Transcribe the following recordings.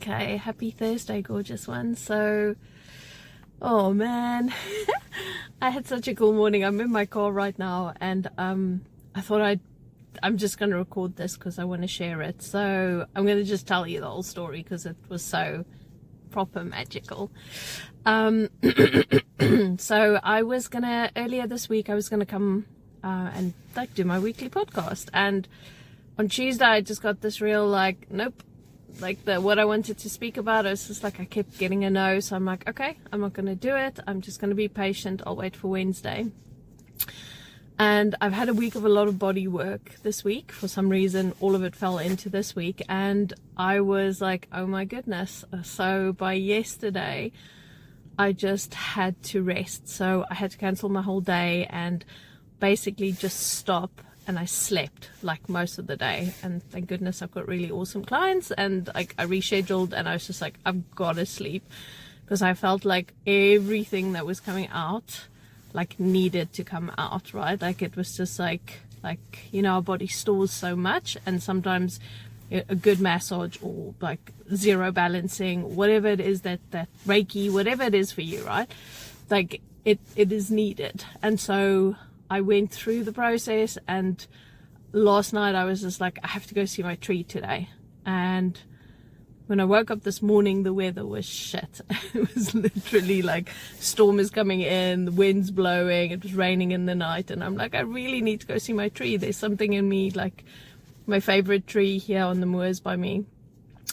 Okay, happy Thursday, gorgeous one. So, oh man, I had such a cool morning. I'm in my car right now, and I thought I'm just going to record this because I want to share it. So I'm going to just tell you the whole story because it was so proper magical. So I was gonna, earlier this week, I was gonna come and like do my weekly podcast, and on Tuesday I just got this real like, nope, like what I wanted to speak about, it's just like I kept getting a no. So I'm like, okay, I'm not gonna do it. I'm just gonna be patient. I'll wait for Wednesday. And I've had a week of a lot of body work this week. For some reason, all of it fell into this week. And I was like, oh my goodness. So by yesterday, I just had to rest. So I had to cancel my whole day and basically just stop. And I slept like most of the day. And thank goodness I've got really awesome clients. And I rescheduled, and I was just like, I've got to sleep. Because I felt like everything that was coming out like needed to come out, right? Like it was just like you know, our body stores so much, and sometimes a good massage or like zero balancing, whatever it is, that Reiki, whatever it is for you, right? Like it is needed. And so I went through the process, and last night I was just like, I have to go see my tree today. And when I woke up this morning, the weather was shit. It was literally like storm is coming in, the wind's blowing, it was raining in the night, and I'm like, I really need to go see my tree. There's something in me, like my favorite tree here on the moors by me,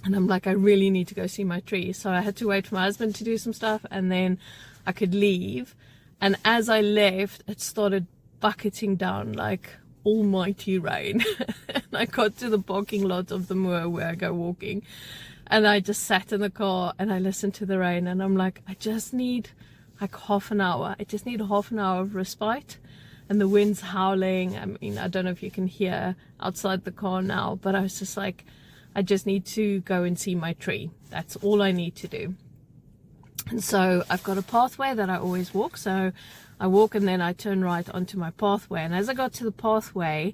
and I'm like, I really need to go see my tree. So I had to wait for my husband to do some stuff, and then I could leave. And as I left, it started bucketing down like almighty rain. And I got to the parking lot of the moor where I go walking, and I just sat in the car and I listened to the rain, and I'm like, I just need like half an hour. I just need half an hour of respite. And the wind's howling. I mean, I don't know if you can hear outside the car now, but I was just like, I just need to go and see my tree. That's all I need to do. And so I've got a pathway that I always walk. So I walk and then I turn right onto my pathway. And as I got to the pathway,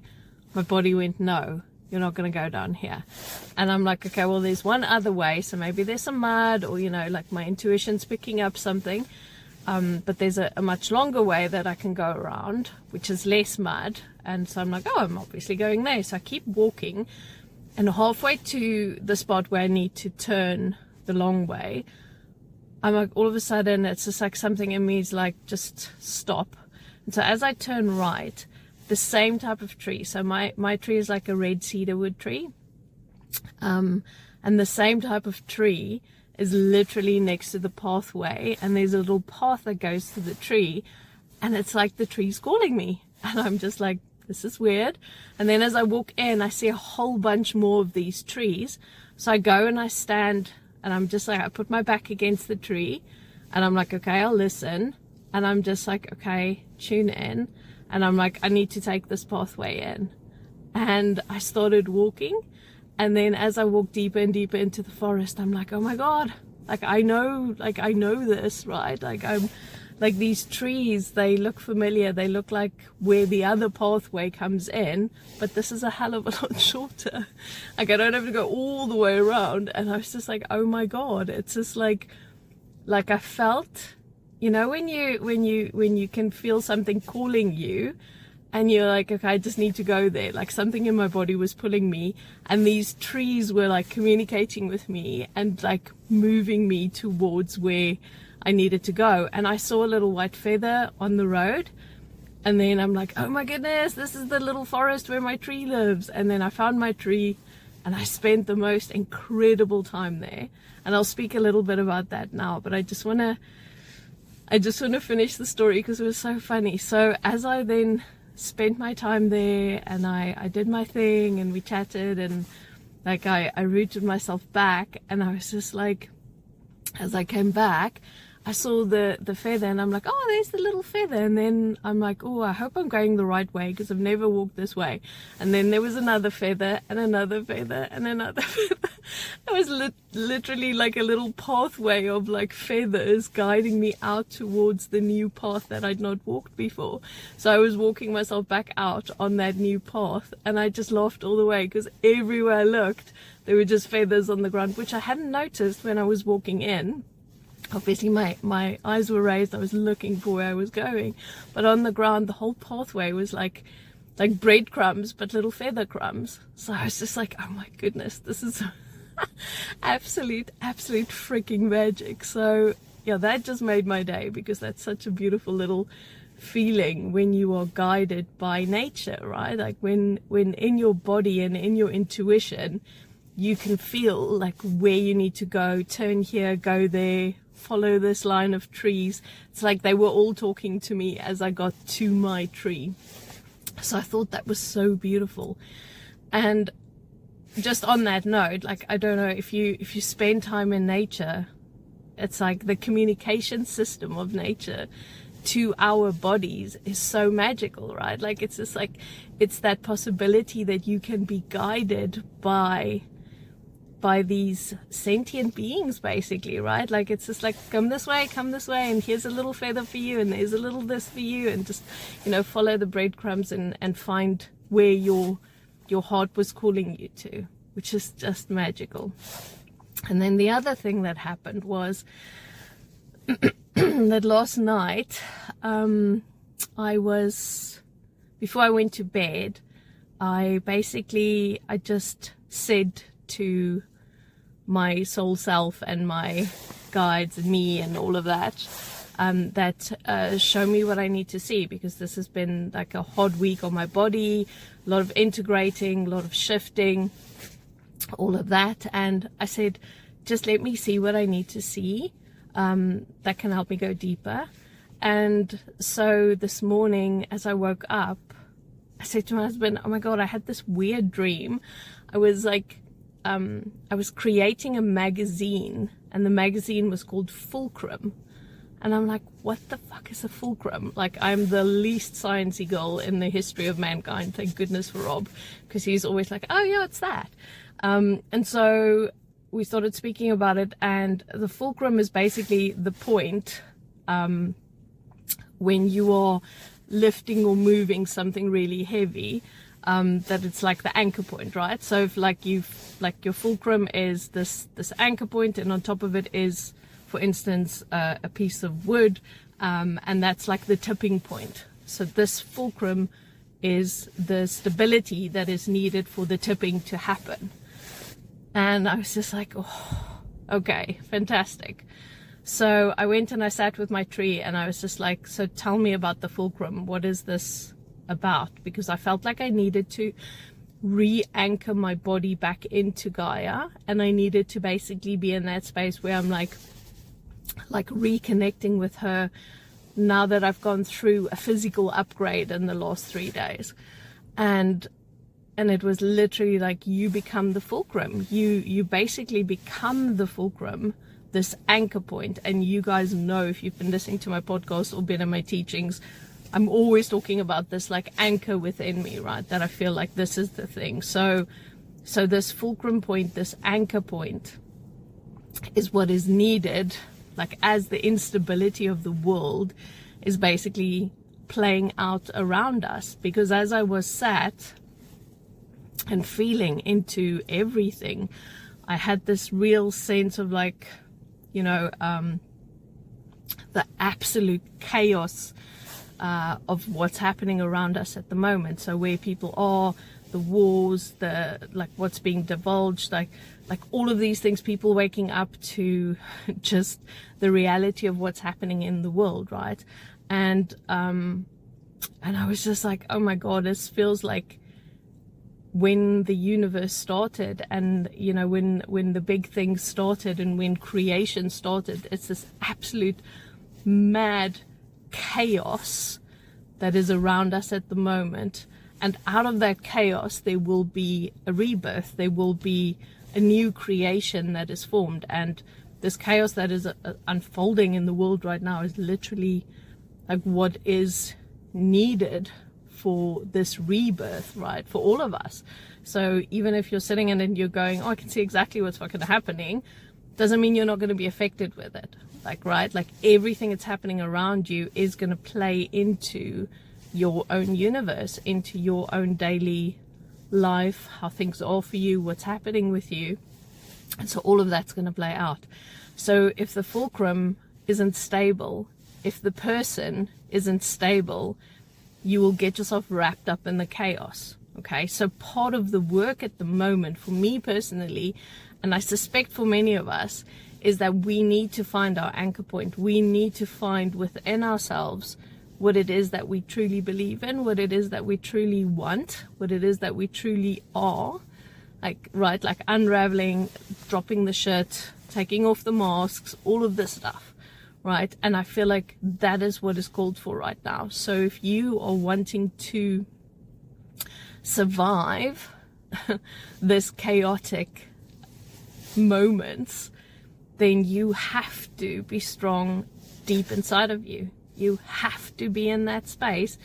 my body went, no, you're not going to go down here. And I'm like, okay, well, there's one other way. So maybe there's some mud, or, you know, like my intuition's picking up something. But there's a much longer way that I can go around, which is less mud. And so I'm like, oh, I'm obviously going there. So I keep walking, and halfway to the spot where I need to turn the long way, I'm like, all of a sudden, it's just like something in me is like, just stop. And so as I turn right, the same type of tree. So my tree is like a red cedar wood tree. And the same type of tree is literally next to the pathway. And there's a little path that goes to the tree. And it's like the tree's calling me. And I'm just like, this is weird. And then as I walk in, I see a whole bunch more of these trees. So I go and I stand, and I'm just like, I put my back against the tree, and I'm like, okay, I'll listen. And I'm just like, okay, tune in. And I'm like, I need to take this pathway in. And I started walking. And then as I walked deeper and deeper into the forest, I'm like, oh my God, like I know this, right? Like I'm like, these trees, they look familiar. They look like where the other pathway comes in, but this is a hell of a lot shorter. Like I don't have to go all the way around. And I was just like, oh my God, it's just like I felt, you know, when you can feel something calling you, and you're like, okay, I just need to go there. Like something in my body was pulling me, and these trees were like communicating with me and like moving me towards where I needed to go. And I saw a little white feather on the road, and then I'm like, oh my goodness, this is the little forest where my tree lives. And then I found my tree, and I spent the most incredible time there. And I'll speak a little bit about that now, but I just want to finish the story because it was so funny. So as I then spent my time there, and I did my thing, and we chatted, and like I rooted myself back, and I was just like, as I came back, I saw the feather, and I'm like, oh, there's the little feather. And then I'm like, oh, I hope I'm going the right way, because I've never walked this way. And then there was another feather and another feather and another feather. It was literally like a little pathway of like feathers guiding me out towards the new path that I'd not walked before. So I was walking myself back out on that new path, and I just laughed all the way, because everywhere I looked, there were just feathers on the ground, which I hadn't noticed when I was walking in. Obviously my eyes were raised, I was looking for where I was going, but on the ground the whole pathway was like breadcrumbs, but little feather crumbs. So I was just like, oh my goodness, this is absolute freaking magic. So yeah, that just made my day, because that's such a beautiful little feeling when you are guided by nature, right? Like when in your body and in your intuition you can feel like where you need to go, turn here, go there, follow this line of trees. It's like they were all talking to me as I got to my tree. So I thought that was so beautiful. And just on that note, like, I don't know, if you spend time in nature, it's like the communication system of nature to our bodies is so magical, right? Like, it's just like, it's that possibility that you can be guided by these sentient beings, basically, right? Like, it's just like, come this way, and here's a little feather for you, and there's a little this for you, and just, you know, follow the breadcrumbs and find where your heart was calling you to, which is just magical. And then the other thing that happened was that last night, before I went to bed, I just said to my soul self and my guides and me and all of that, show me what I need to see, because this has been like a hard week on my body, a lot of integrating, a lot of shifting, all of that. And I said, just let me see what I need to see, that can help me go deeper. And so this morning, as I woke up, I said to my husband, oh my God, I had this weird dream. I was like, I was creating a magazine, and the magazine was called Fulcrum. And I'm like, what the fuck is a fulcrum? Like, I'm the least sciencey girl in the history of mankind. Thank goodness for Rob, because he's always like, oh yeah, it's that. And so we started speaking about it, and the fulcrum is basically the point when you are lifting or moving something really heavy, that it's like the anchor point, right? So if your fulcrum is this anchor point, and on top of it is, for instance, a piece of wood, and that's like the tipping point. So this fulcrum is the stability that is needed for the tipping to happen. And I was just like, oh, okay, fantastic. So I went and I sat with my tree, and I was just like, so tell me about the fulcrum. What is this about? Because I felt like I needed to re-anchor my body back into Gaia, and I needed to basically be in that space where I'm like reconnecting with her now that I've gone through a physical upgrade in the last 3 days. And it was literally like, you become the fulcrum. You basically become the fulcrum, this anchor point. And you guys know, if you've been listening to my podcast or been in my teachings, I'm always talking about this like anchor within me, right? That I feel like this is the thing. So this fulcrum point, this anchor point, is what is needed, like, as the instability of the world is basically playing out around us. Because as I was sat and feeling into everything, I had this real sense of like, you know, the absolute chaos of what's happening around us at the moment. So where people are, the wars, the like what's being divulged, like all of these things, people waking up to just the reality of what's happening in the world, right? And I was just like, oh my God, this feels like when the universe started, and you know, when the big things started, and when creation started. It's this absolute mad chaos that is around us at the moment, and out of that chaos there will be a rebirth, there will be a new creation that is formed. And this chaos that is unfolding in the world right now is literally like what is needed for this rebirth, right, for all of us. So even if you're sitting in and you're going, oh, I can see exactly what's fucking happening, doesn't mean you're not going to be affected with it. Like, right, like everything that's happening around you is going to play into your own universe, into your own daily life, how things are for you, what's happening with you. And so all of that's going to play out. So if the fulcrum isn't stable, if the person isn't stable, you will get yourself wrapped up in the chaos. Okay, so part of the work at the moment for me personally, and I suspect for many of us, is that we need to find our anchor point. We need to find within ourselves what it is that we truly believe in, what it is that we truly want, what it is that we truly are. Like, right, like unraveling, dropping the shit, taking off the masks, all of this stuff, right? And I feel like that is what is called for right now. So if you are wanting to survive this chaotic moments, then you have to be strong deep inside of you. You have to be in that space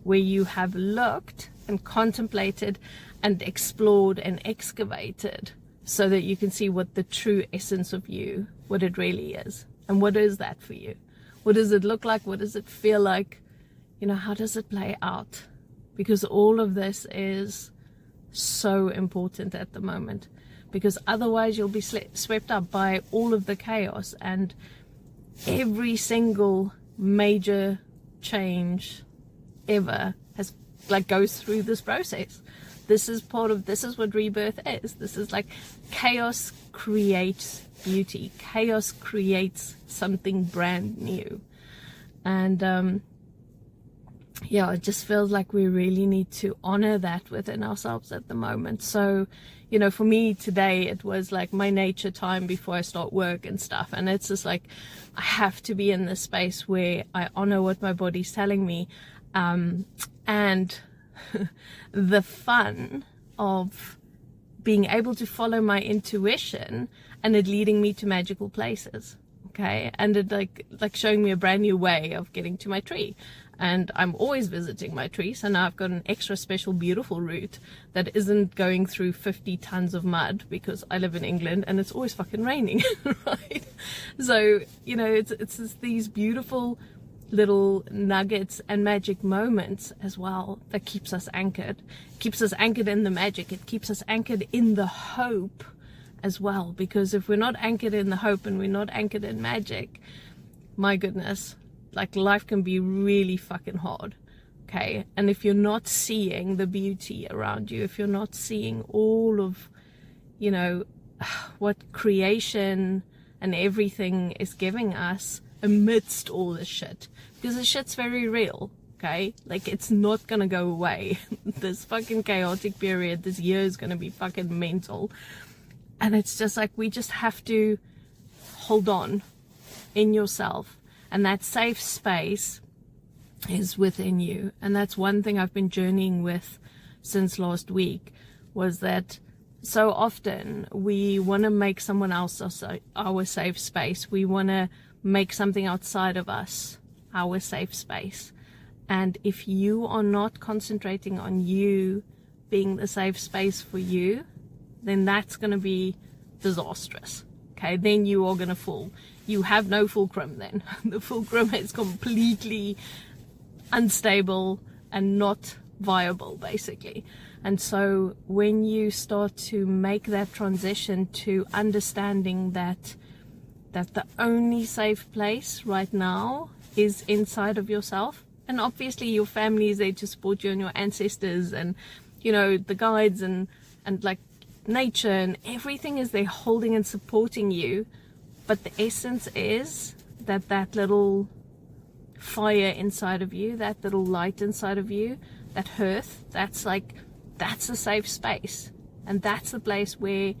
where you have looked and contemplated and explored and excavated so that you can see what the true essence of you, what it really is. And what is that for you? What does it look like? What does it feel like? You know, how does it play out? Because all of this is so important at the moment, because otherwise you'll be swept up by all of the chaos, and every single major change ever has goes through this process. This is what rebirth is. This is like chaos creates beauty. Chaos creates something brand new. And yeah, it just feels like we really need to honor that within ourselves at the moment. So, you know, for me today, it was like my nature time before I start work and stuff. And it's just like, I have to be in this space where I honor what my body's telling me. And the fun of being able to follow my intuition and it leading me to magical places. Okay. And it like showing me a brand new way of getting to my tree. And I'm always visiting my tree. So now I've got an extra special, beautiful route that isn't going through 50 tons of mud, because I live in England and it's always fucking raining, right? So, you know, it's just these beautiful little nuggets and magic moments as well that keeps us anchored. It keeps us anchored in the magic. It keeps us anchored in the hope as well. Because if we're not anchored in the hope and we're not anchored in magic, my goodness, like life can be really fucking hard. Okay. And if you're not seeing the beauty around you, if you're not seeing all of, you know, what creation and everything is giving us amidst all this shit, because the shit's very real. Okay. Like, it's not gonna go away. This fucking chaotic period, this year is gonna be fucking mental. And it's just like, we just have to hold on in yourself. And that safe space is within you. And that's one thing I've been journeying with since last week, was that so often we want to make someone else our safe space. We want to make something outside of us our safe space. And if you are not concentrating on you being the safe space for you, then that's going to be disastrous. Okay, then you are going to fall. You have no fulcrum then. The fulcrum is completely unstable and not viable, basically. And so when you start to make that transition to understanding that the only safe place right now is inside of yourself, and obviously your family is there to support you, and your ancestors, and, you know, the guides, and like nature and everything is there holding and supporting you. But the essence is that little fire inside of you, that little light inside of you, that hearth, that's a safe space. And that's the place where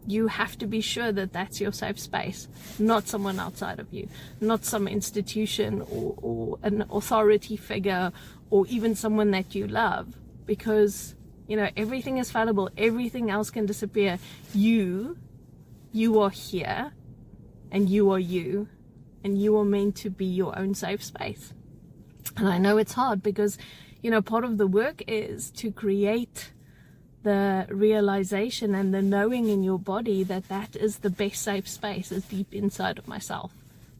you have to be sure that that's your safe space, not someone outside of you, not some institution or an authority figure, or even someone that you love. Because, you know, everything is fallible, everything else can disappear. You are here. and you are you, and you are meant to be your own safe space. And I know it's hard because, you know, part of the work is to create the realization and the knowing in your body that that is the best safe space, is deep inside of myself.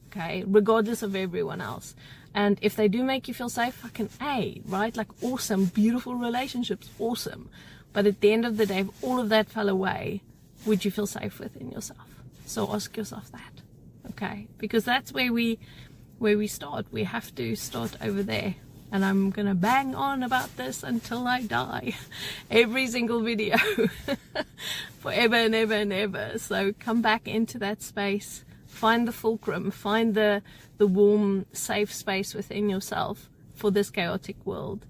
Okay, regardless of everyone else. And if they do make you feel safe, fucking A, right? Like, awesome, beautiful relationships, awesome. But at the end of the day, if all of that fell away, would you feel safe within yourself? So ask yourself that, okay? Because that's where we start. We have to start over there. And I'm gonna bang on about this until I die. Every single video. Forever and ever and ever. So come back into that space. Find the fulcrum. Find the warm, safe space within yourself for this chaotic world.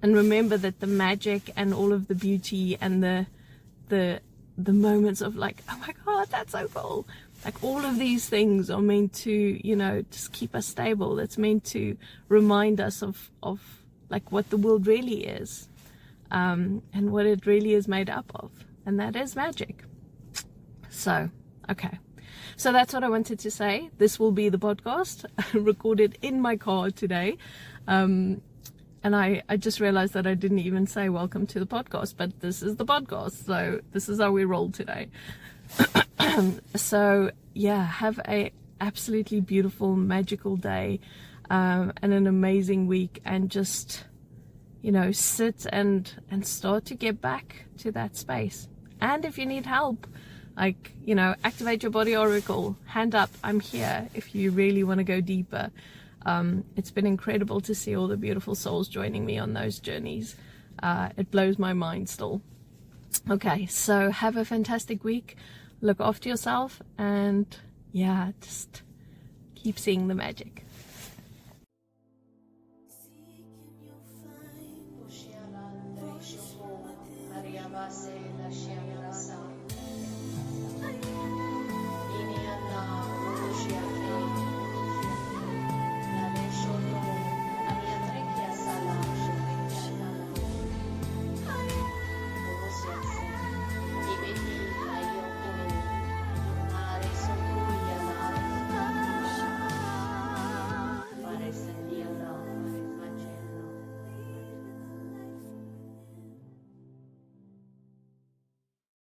And remember that the magic and all of the beauty and the moments of like, oh my God, that's so cool. Like, all of these things are meant to, you know, just keep us stable. It's meant to remind us of like what the world really is, and what it really is made up of. And that is magic. So, okay. So that's what I wanted to say. This will be the podcast recorded in my car today. And I just realized that I didn't even say welcome to the podcast, but this is the podcast. So this is how we roll today. So yeah, have a absolutely beautiful, magical day, and an amazing week, and just, you know, sit and start to get back to that space. And if you need help, like, you know, activate your body oracle, hand up, I'm here if you really want to go deeper. It's been incredible to see all the beautiful souls joining me on those journeys. It blows my mind still. Okay, so have a fantastic week. Look after yourself, and yeah, just keep seeing the magic. Maria Vase, la Shiamasa.